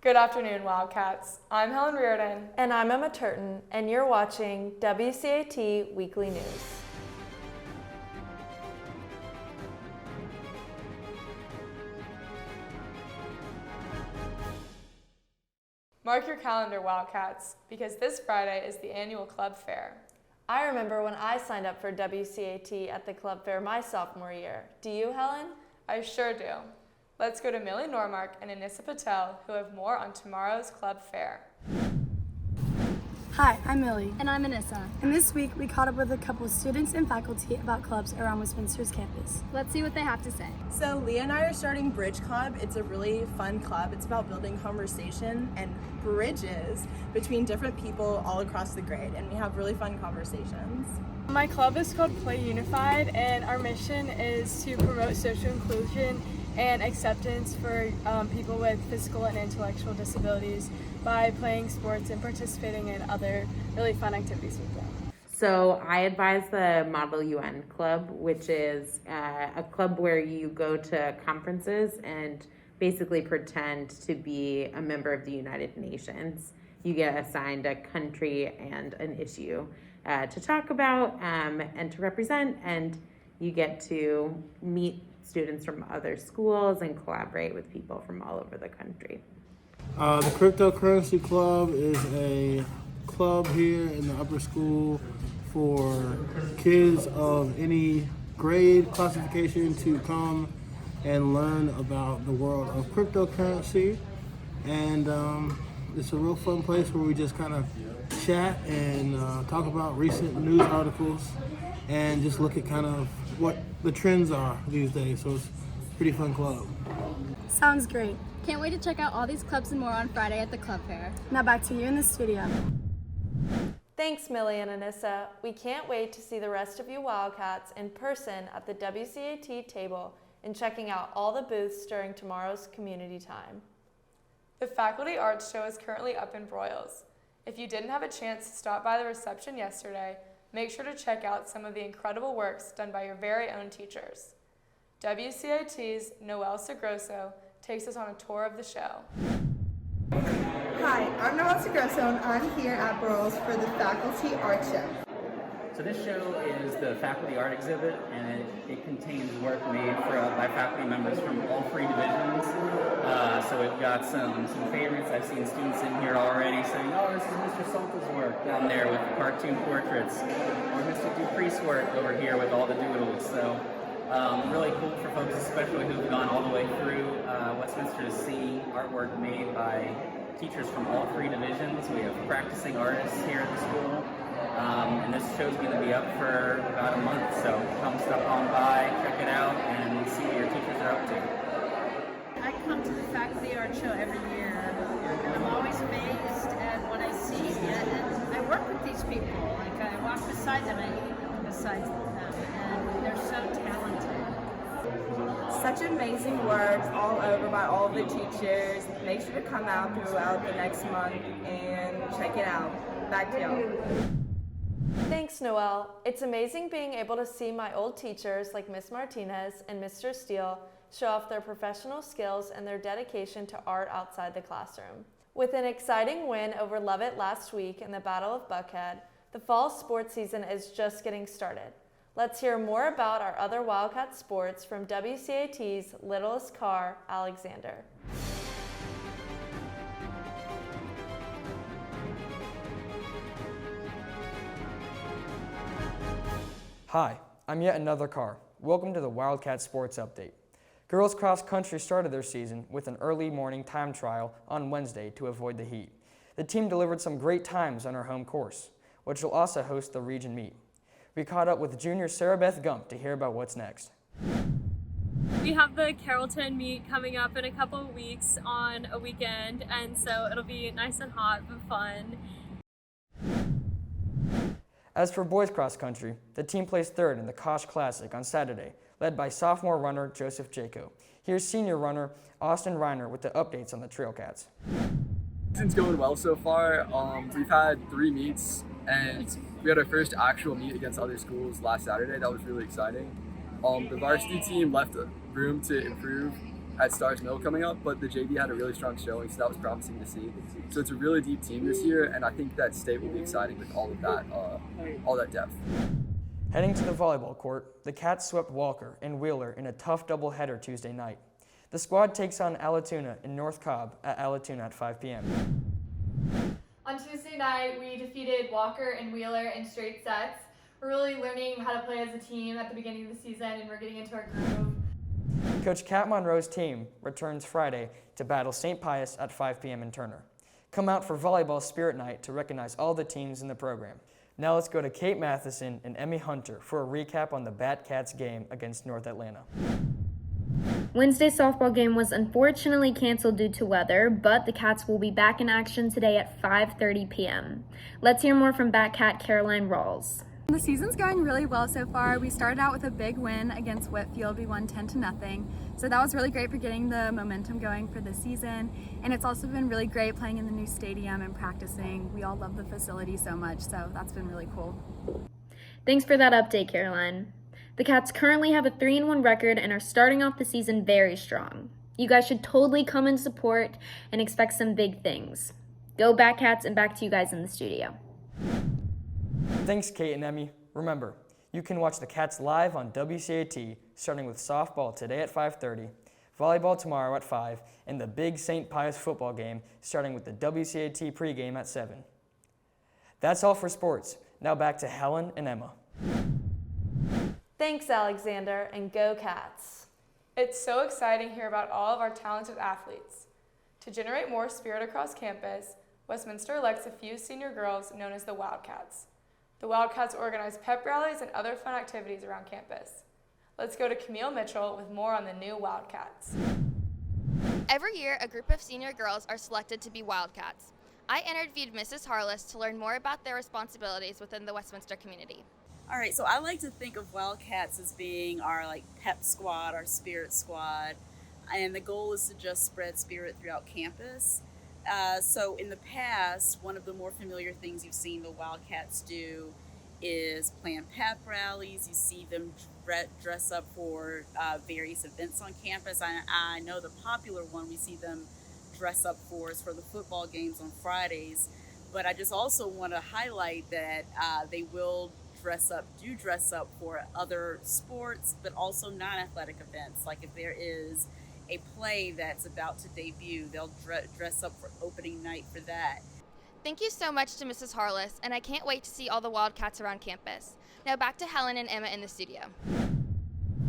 Good afternoon, Wildcats. I'm Helen Rearden. And I'm Emma Turton, and you're watching WCAT Weekly News. Mark your calendar, Wildcats, because this Friday is the annual club fair. I remember when I signed up for WCAT at the club fair my sophomore year. Do you, Helen? I sure do. Let's go to Millie, Normark, and Anissa Patel, who have more on tomorrow's club fair. Hi, I'm Millie. And I'm Anissa. And this week we caught up with a couple of students and faculty about clubs around Westminster's campus. Let's see what they have to say. So Leah and I are starting Bridge Club. It's a really fun club. It's about building conversation and bridges between different people all across the grade, and we have really fun conversations. My club is called Play Unified, and our mission is to promote social inclusion and acceptance for people with physical and intellectual disabilities by playing sports and participating in other really fun activities with them. So I advise the Model UN Club, which is a club where you go to conferences and basically pretend to be a member of the United Nations. You get assigned a country and an issue to talk about and to represent, and you get to meet students from other schools and collaborate with people from all over the country. The Cryptocurrency Club is a club here in the upper school for kids of any grade classification to come and learn about the world of cryptocurrency. And it's a real fun place where we just kind of chat and talk about recent news articles and just look at kind of what the trends are these days. So it's a pretty fun club. Sounds great. Can't wait to check out all these clubs and more on Friday at the club fair. Now back to you in the studio. Thanks, Millie and Anissa. We can't wait to see the rest of you Wildcats in person at the WCAT table and checking out all the booths during tomorrow's community time. The Faculty Arts Show is currently up in Broyles. If you didn't have a chance to stop by the reception yesterday, make sure to check out some of the incredible works done by your very own teachers. WCAT's Noelle Sgrosso takes us on a tour of the show. Hi, I'm Noelle Sgrosso, and I'm here at Broyles for the Faculty Art Show. So this show is the faculty art exhibit, and it contains work made by faculty members from all three divisions. So we've got some favorites. I've seen students in here already saying, oh, this is Mr. Salta's work down there with the cartoon portraits, or Mr. Dupree's work over here with all the doodles. So really cool for folks, especially who've gone all the way through Westminster to see artwork made by teachers from all three divisions. We have practicing artists here at the school. And this show's going to be up for about a month, so come stop on by, check it out, and see what your teachers are up to. I come to the Faculty Art Show every year, and I'm always amazed at what I see. And I work with these people. Like, I walk beside them, I eat beside them, and they're so talented. Such amazing work all over by all the teachers. Make sure to come out throughout the next month and check it out. Back to y'all. Thanks, Noelle. It's amazing being able to see my old teachers like Miss Martinez and Mr. Steele show off their professional skills and their dedication to art outside the classroom. With an exciting win over Lovett last week in the Battle of Buckhead, the fall sports season is just getting started. Let's hear more about our other Wildcat sports from WCAT's littlest Carr, Alexander. Hi, I'm yet another Carr. Welcome to the Wildcat Sports Update. Girls cross country started their season with an early morning time trial on Wednesday to avoid the heat. The team delivered some great times on our home course, which will also host the region meet. We caught up with junior Sarabeth Gump to hear about what's next. We have the Carrollton meet coming up in a couple of weeks on a weekend, and so it'll be nice and hot but fun. As for boys cross country, the team placed third in the Kosh Classic on Saturday, led by sophomore runner Joseph Jaco. Here's senior runner Austin Reiner with the updates on the Trail Cats. Season's going well so far. We've had 3 meets, and we had our first actual meet against other schools last Saturday. That was really exciting. The varsity team left room to improve, at Stars Mill coming up, but the JV had a really strong showing, so that was promising to see. So it's a really deep team this year, and I think that state will be exciting with all that depth. Heading to the volleyball court, the Cats swept Walker and Wheeler in a tough doubleheader Tuesday night. The squad takes on Allatoona in North Cobb at Allatoona at 5 p.m. On Tuesday night, we defeated Walker and Wheeler in straight sets. We're really learning how to play as a team at the beginning of the season, and we're getting into our groove. Coach Kat Monroe's team returns Friday to battle St. Pius at 5 p.m. in Turner. Come out for Volleyball Spirit Night to recognize all the teams in the program. Now let's go to Kate Matheson and Emmie Hunter for a recap on the Bat Cats game against North Atlanta. Wednesday's softball game was unfortunately canceled due to weather, but the Cats will be back in action today at 5:30 p.m. Let's hear more from Bat Cat Caroline Rawls. The season's going really well so far. We started out with a big win against Whitfield. We won 10-0. So that was really great for getting the momentum going for the season. And it's also been really great playing in the new stadium and practicing. We all love the facility so much, so that's been really cool. Thanks for that update, Caroline. The Cats currently have a 3-1 record and are starting off the season very strong. You guys should totally come and support and expect some big things. Go Bat Cats, and back to you guys in the studio. Thanks, Kate and Emmie. Remember, you can watch the Cats live on WCAT, starting with softball today at 5:30, volleyball tomorrow at 5, and the big St. Pius football game starting with the WCAT pregame at 7. That's all for sports. Now back to Helen and Emma. Thanks, Alexander, and go Cats. It's so exciting to hear about all of our talented athletes. To generate more spirit across campus, Westminster elects a few senior girls known as the Wildcats. The Wildcats organize pep rallies and other fun activities around campus. Let's go to Camille Mitchell with more on the new Wildcats. Every year, a group of senior girls are selected to be Wildcats. I interviewed Mrs. Harless to learn more about their responsibilities within the Westminster community. All right, so I like to think of Wildcats as being our pep squad, our spirit squad, and the goal is to just spread spirit throughout campus. So in the past, one of the more familiar things you've seen the Wildcats do is plan pep rallies. You see them dress up for various events on campus. I know the popular one we see them dress up for is for the football games on Fridays. But I just also want to highlight that they will dress up for other sports, but also non-athletic events. Like if there is a play that's about to debut, they'll dress up for opening night for that. Thank you so much to Mrs. Harless, and I can't wait to see all the Wildcats around campus. Now back to Helen and Emma in the studio.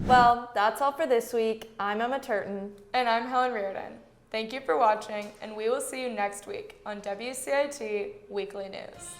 Well, that's all for this week. I'm Emma Turton. And I'm Helen Rearden. Thank you for watching, and we will see you next week on WCAT Weekly News.